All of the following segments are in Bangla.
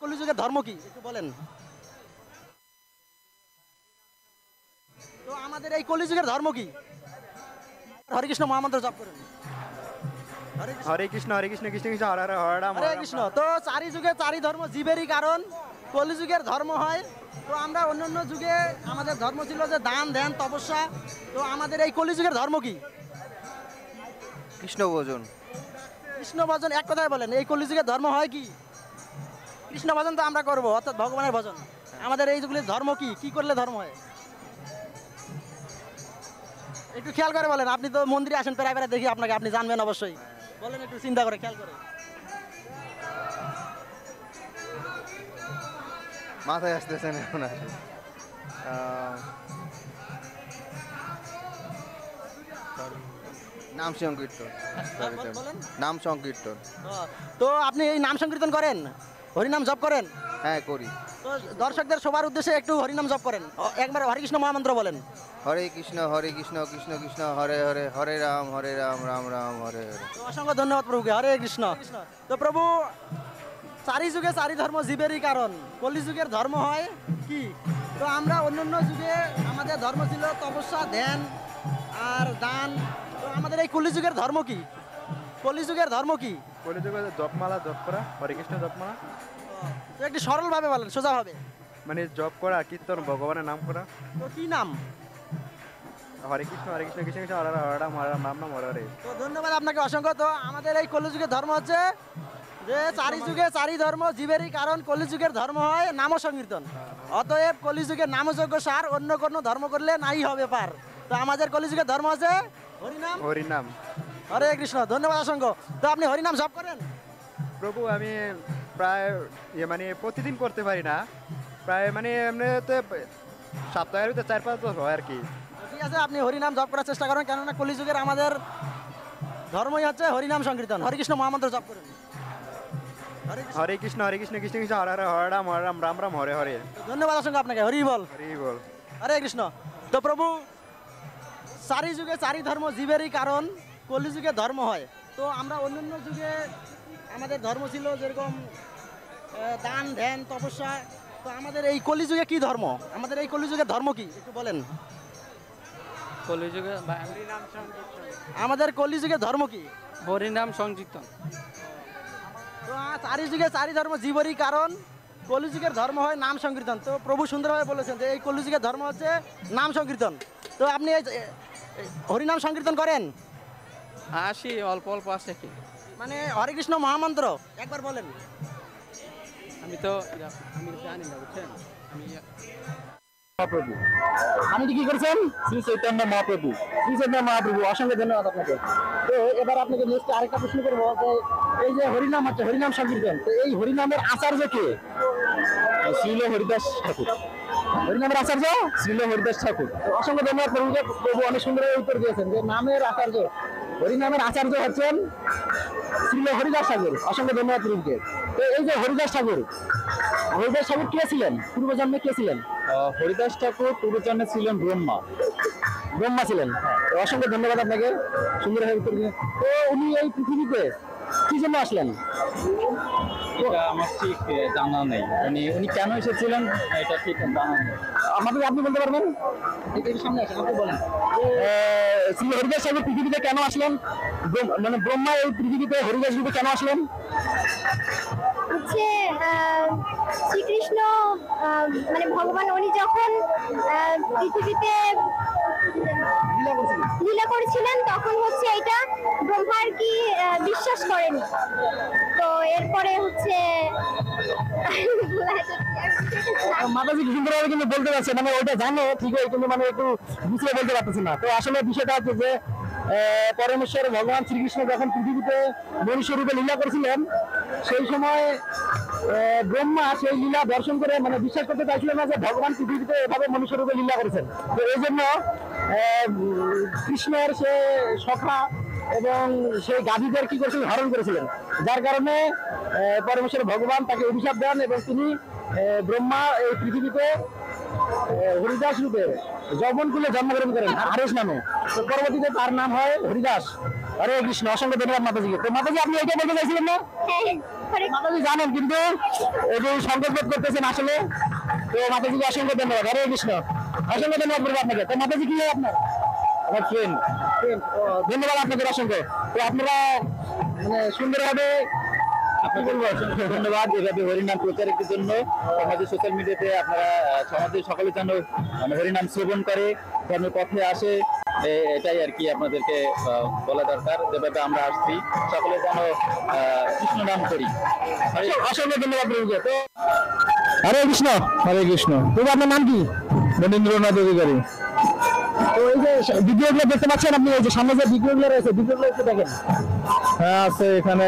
কলিযুগের ধর্ম কি একটু বলেন। তো আমাদের এই কলিযুগের ধর্ম কি? হরে কৃষ্ণ মহামন্ত্র জপ করেন। হরে কৃষ্ণ কৃষ্ণ কৃষ্ণ হরে হরে হরে রাম হরে কৃষ্ণ। তো চারি যুগে চারি ধর্ম জীবেরই কারণ, কলিযুগের ধর্ম হয়। তো আমরা অন্যান্য যুগে আমাদের ধর্ম ছিল যে দান ধ্যান তপস্যা। তো আমাদের এই কলিযুগের ধর্ম কি? কৃষ্ণ ভোজন। কৃষ্ণ ভজন। এক কথায় বলেন এই কলিযুগের ধর্ম হয় কি? কৃষ্ণ ভজন তো আমরা করবো, অর্থাৎ ভগবানের ভজন। আমাদের এই যুগের ধর্ম কি? কি করলে ধর্ম হয়? একটু খেয়াল করে বলেন, আপনি তো মন্দিরে আসেন প্রায় প্রায় দেখি আপনাকে, আপনি জানবেন অবশ্যই। বলেন একটু চিন্তা করে খেয়াল করে। মাথায় আসতেছে না এখন আর নাম সংকীর্তন। বলেন। নাম সংকীর্তন। তো আপনি এই নাম সংকীর্তন করেন, হরিনাম জপ করেন? হ্যাঁ করি। তো দর্শকদের সবার উদ্দেশ্যে একটু হরিনাম জপ করেন, একবার হরে কৃষ্ণ মহামন্ত্র বলেন। হরে কৃষ্ণ কৃষ্ণ কৃষ্ণ হরে হরে হরে রাম রাম রাম হরে হরে। তো অসংখ্য ধন্যবাদ প্রভুকে। হরে কৃষ্ণ। তো প্রভু, চারি যুগে চারি ধর্ম জীবেরই কারণ, কলিযুগের ধর্ম হয় কি? তো আমরা অন্যান্য যুগে আমাদের ধর্ম ছিল তপস্যা ধ্যান আর দান। তো আমাদের এই কলিযুগের ধর্ম কি? কলিযুগের ধর্ম কি? কলিযুগে জপমালা জপ করা, হরে কৃষ্ণ জপমালা। তো একটু সরলভাবে বলেন, সোজাভাবে। মানে জপ করা, কীর্তন, ভগবানের নাম করা। তো কি নাম? হরে কৃষ্ণ কৃষ্ণ কৃষ্ণ হরে হরে রাম রাম রাম হরে হরে। তো ধন্যবাদ আপনাকে অসংখ্য। তো আমাদের এই কলিযুগের ধর্ম হচ্ছে যে চারি যুগে চারি ধর্ম জীবেরই কারণ, কলিযুগের ধর্ম হয় নাম সংকীর্তন। অতএব কলিযুগের নামযজ্ঞ সার, অন্য কোনো ধর্ম করলে নাই হবে পার। তো আমাদের কলিযুগের ধর্ম আছে হরিনাম। হরিনাম। হরে কৃষ্ণ। ধন্যবাদ অসংখ্য। তো আপনি হরিনাম জপ করেন? প্রভু আমি প্রায় মানে প্রতিদিন করতে পারি না, প্রায় মানে এমনিতে সপ্তাহের ভিতরে 4-5 বার হয় আর কি। ঠিক আছে, আপনি হরিনাম জপ করার চেষ্টা করেন, কেননা কলিযুগের আমাদের ধর্মই হচ্ছে হরিনাম সংকীর্তন। হরে কৃষ্ণ মহামন্ত্র জপ করেন। হরে কৃষ্ণ কৃষ্ণ কৃষ্ণ হরে হরে হরে রাম রাম রাম হরে হরে। ধন্যবাদ অসংখ্য আপনাকে। হরি বল। হরি বল। হরে কৃষ্ণ। তো প্রভু, চারি যুগে চারি ধর্ম জীবেরই কারণ, কলিযুগে ধর্ম হয়। তো আমরা অন্যান্য যুগে আমাদের ধর্ম ছিল যেরকম দান ধ্যান তপস্যা। তো আমাদের এই কলিযুগে কি ধর্ম? আমাদের এই কলিযুগের ধর্ম কি একটু বলেন। কলিযুগে আমাদের কলিযুগের ধর্ম কি? হরিনাম সংকীর্তন। তো চারি যুগে চারি ধর্ম জীবেরই কারণ, কলিযুগের ধর্ম হয় নাম সংকীর্তন। তো প্রভু সুন্দরভাবে বলেছেন যে এই কলিযুগের ধর্ম হচ্ছে নাম সংকীর্তন। তো আপনি এই হরিনাম সংকীর্তন করেন? আসি অল্প অল্প আসে কি, মানে হরে কৃষ্ণ মহামন্ত্র একবার বলেন। আমি তো আমি জানি না, বুঝছেন। আমি মহাপ্রভু আপনি কি করেছেন? শ্রী চৈতন্য মহাপ্রভু। শ্রী চৈতন্য মহাপ্রভু, অসংখ্য ধন্যবাদ আপনাকে। তো এবার আপনাকে নেক্সট আরেকটা প্রশ্ন করবো যে এই যে হরিনাম হচ্ছে হরিনাম সংকীর্তন, তো এই হরিনামের আচার্য কে? শ্রীল হরিদাস ঠাকুর। হরিনামের আচার্য শ্রীল হরিদাস ঠাকুর। অসংখ্য ধন্যবাদ প্রভুকে। প্রভু অনেক সুন্দরভাবে উত্তর দিয়েছেন যে নামের আচার্য, হরিনামের আচার্য হচ্ছেন শ্রীল হরিদাস ঠাকুর। অসংখ্য ধন্যবাদ প্রভুকে। তো এই যে হরিদাস ঠাকুর, হরিদাস ঠাকুর কে ছিলেন? পূর্বজন্মে কে ছিলেন? হরিদাস ঠাকুর পূর্বজন্মে ছিলেন ব্রহ্মা। ব্রহ্মা ছিলেন। তো অসংখ্য ধন্যবাদ আপনাকে, সুন্দরভাবে উত্তর দিলেন। তো উনি এই পৃথিবীতে কি জন্য আসলেন? এটা আমার ঠিক জানা নেই, উনি কেন এসেছিলেন এটা ঠিক জানা নেই। আমাদের আপনি বলতে পারবেন? একটু সামনে আসেন, আপনি বলেন। শ্রী হরিদাস ঠাকুর পৃথিবীতে কেন আসলেন? মানে ব্রহ্মা এই পৃথিবীতে হরিদাস রূপে কেন আসলেন? হচ্ছে শ্রীকৃষ্ণ মানে ভগবান উনি যখন পৃথিবীতে লীলা করেছিলেন তখন হচ্ছে এটা ব্রহ্মা আর কি বিশ্বাস করেনি। তো এরপরে হচ্ছে মাতাজি সুন্দরভাবে কিন্তু বলতে পারছে, মানে ওইটা জানো ঠিকই কিন্তু মানে একটু গুছিয়ে বলতে পারতেছে না। তো আসলে বিষয়টা হচ্ছে যে পরমেশ্বর ভগবান শ্রীকৃষ্ণ যখন পৃথিবীতে মনুষ্য রূপে লীলা করেছিলেন, সেই সময় ব্রহ্মা সেই লীলা দর্শন করে মানে বিশ্বাস করতে চাইছিলেন না যে ভগবান পৃথিবীতে এভাবে মনুষ্য রূপে লীলা করেছেন। তো এই জন্য কৃষ্ণের সে সখা এবং সেই গাভীদের কি করেছিলেন? হরণ করেছিলেন। যার কারণে পরমেশ্বর ভগবান তাকে অভিশাপ দেন এবং তিনি ব্রহ্মা এই পৃথিবীতে হরিদাস রূপে যৌবনকুলে জন্মগ্রহণ করেন হারেশ নামে। তো পরবর্তীতে তার নাম হয় হরিদাস। হরে কৃষ্ণ। অসংখ্য ধন্যবাদ মাতাজিকে। তো মাতাজি আপনি এটা বলতে চাইছিলেন না? হরে মাতাজি জানেন কিন্তু একটু সংকোচ বোধ করতেছেন আসলে। তো মাতাজিকে অসংখ্য ধন্যবাদ। হরে কৃষ্ণ। অসংখ্য ধন্যবাদ বলবো আপনাকে। তো মাতাজি কি হয় আপনার? আমার ফ্রেন্ড। ধন্যবাদ আপনাদের অসংখ্য। তো আপনারা মানে সুন্দরভাবে আপনাকে ধন্যবাদ এভাবে হরিনাম প্রচারের জন্য। আমাদের সোশ্যাল মিডিয়াতে আপনারা সমাজের সকলে যেন হরিনাম শ্রবণ করে, ধর্মের পথে আসে, এটাই আর কি আপনাদেরকে বলা দরকার। যেভাবে আমরা আসছি সকলে যেন কৃষ্ণ নাম করি। অসংখ্য ধন্যবাদ প্রভুকে। তো হরে কৃষ্ণ। হরে কৃষ্ণ। প্রভু আপনার নাম কি? মনীন্দ্রনাথ অধিকারী। তো এই যে ভিডিওগুলো দেখতে পাচ্ছেন আপনি, এই যে সামনে যে ভিডিওগুলো রয়েছে, ভিডিওগুলো একটু দেখেন। হ্যাঁ আছে এখানে।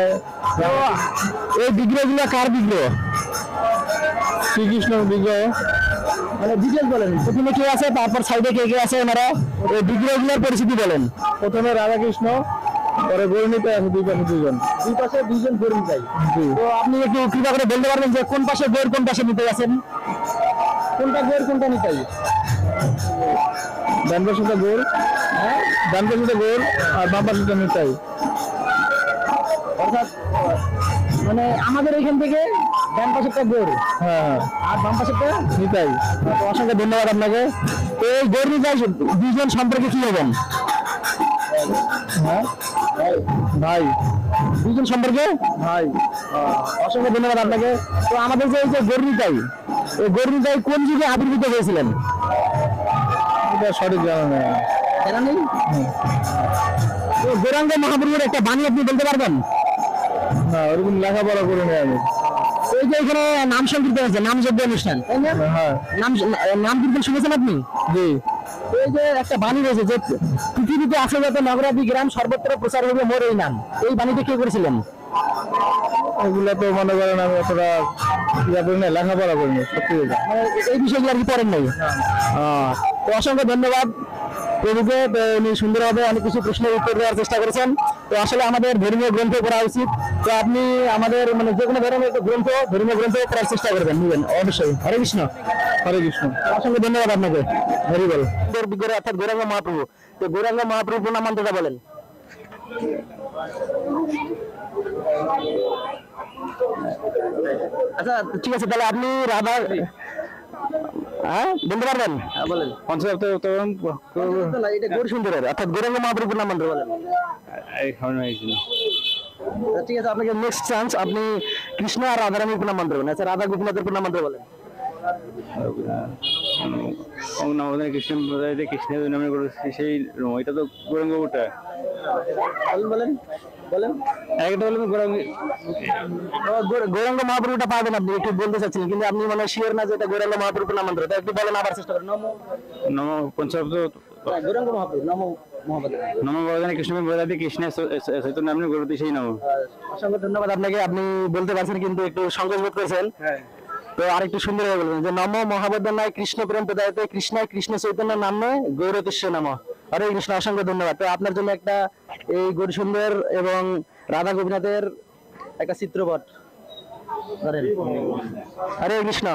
এই বিগ্রহগুলো কার বিগ্রহ? শ্রীকৃষ্ণের বিগ্রহ। মানে ডিটেলস বলেন, প্রথমে কে আছে, তারপর সাইডে কে কে আছে, ওনারা এই বিগ্রহগুলোর পরিচিতি বলেন। প্রথমে রাধাকৃষ্ণ, পরে গৌরনীতে আছে, দুই পাশে দুজন, দুই পাশে দুইজন গৌরনীতাই। তো আপনি একটু কৃপা করে বলতে পারবেন যে কোন পাশে গৌর, কোন পাশে নিতে আছেন? কোনটা গৌর, কোনটা নিতাই? ডান পাশেটা গৌর, হ্যাঁ ডান পাশেটা গৌর আর বাম পাশেটা নিতাই। অর্থাৎ মানে আমাদের এখান থেকে ডান পাশেরটা গৌর, হ্যাঁ, আর বাম পাশেরটা নিতাই। তো অসংখ্য ধন্যবাদ আপনাকে। তো এই গৌর নিতাই দুইজন সম্পর্কে কি হবেন? হ্যাঁ ভাই, দুইজন সম্পর্কে ভাই। অসংখ্য ধন্যবাদ আপনাকে। তো আমাদের যে এই যে গৌর নিতাই, এই গৌর নিতাই কোন যুগে আবির্ভূত হয়েছিলেন? এটা সঠিক জানা নেই। জানা নেই? তো গৌরাঙ্গ মহাপ্রভুর একটা বাণী আপনি বলতে পারবেন? না, ওরকম লেখাপড়া করে নেই আমি। এই যে এখানে নাম সংকীর্তন আছে, নাম যজ্ঞ অনুষ্ঠান, তাই না? হ্যাঁ। নাম কীর্তন শুনেছেন আপনি? জি। এই যে একটা বাণী রয়েছে যে পৃথিবীতে আসে যত নগরাদি গ্রাম সর্বত্র প্রচার হবে মোর এই নাম, এই বাণীটা কে করেছিলেন? এগুলো তো মনে করেন আমি অতটা ইয়া করি না, লেখাপড়া করি না, সত্যি কথা। মানে এই বিষয়গুলো আর কি পড়েন নাই? তো অসংখ্য ধন্যবাদ প্রভুকে। উনি সুন্দরভাবে অনেক কিছু প্রশ্নের উত্তর দেওয়ার চেষ্টা করেছেন। তো আসলে আমাদের ধর্মীয় গ্রন্থ পড়া উচিত। তো আপনি আমাদের মানে যে কোনো ধরনের একটা গ্রন্থ, ধর্মীয় গ্রন্থ পড়ার চেষ্টা করবেন, নিবেন অবশ্যই। হরে কৃষ্ণ। হরে কৃষ্ণ। অসংখ্য ধন্যবাদ আপনাকে। হরি বল। বিগ্রহ অর্থাৎ গৌরাঙ্গ মহাপ্রভু। তো গৌরাঙ্গ মহাপ্রভু প্রণাম মন্ত্রটা বলেন। আচ্ছা ঠিক আছে, তাহলে আপনি রাধা হ্যাঁ বলতে পারবেন? বলেন। এটা গৌর সুন্দরের অর্থাৎ গৌরাঙ্গ মহাপ্রভুর নাম মন্ত্র বলেন। ঠিক আছে, আপনাকে নেক্সট চান্স, আপনি কৃষ্ণ আর রাধারানীর প্রণাম মন্ত্র বলেন। আচ্ছা, রাধা গোপীনাথের প্রণাম মন্ত্র বলেন। কৃষ্ণের নামে করেছি সেই এটা তো গৌরাঙ্গ ওটা বলেন বলেন একটা বলেন। গৌরাঙ্গ মহাপ্রভুটা পাবেন আপনি, একটু বলতে চাচ্ছিলেন কিন্তু আপনি মানে শিওর না যে এটা গৌরাঙ্গ মহাপ্রভুর নাম মন্ত্র। তো একটু বলেন, আবার চেষ্টা করেন। নম পঞ্চাব্দ গৌরাঙ্গ মহাপ্রভু নম মহাপ্রভু নম বরদানে কৃষ্ণ বরদাদি কৃষ্ণের চৈতন্য নামে গুরুতি সেই নম। অসংখ্য ধন্যবাদ আপনাকে। আপনি বলতে পারছেন কিন্তু একটু সংকোচ বোধ করেছেন। তো আরেকটু সুন্দর হয়ে বলবেন যে নম মহাবদানায় কৃষ্ণ প্রেম প্রদায়তে কৃষ্ণায় কৃষ্ণ চৈতন্য নামে গৌরকৃষ্ণ নম। হরে কৃষ্ণ। অসংখ্য ধন্যবাদ। তো আপনার জন্য একটা এই গৌর সুন্দর এবং রাধা গোপীনাথের একটা চিত্রপট। হরে কৃষ্ণ।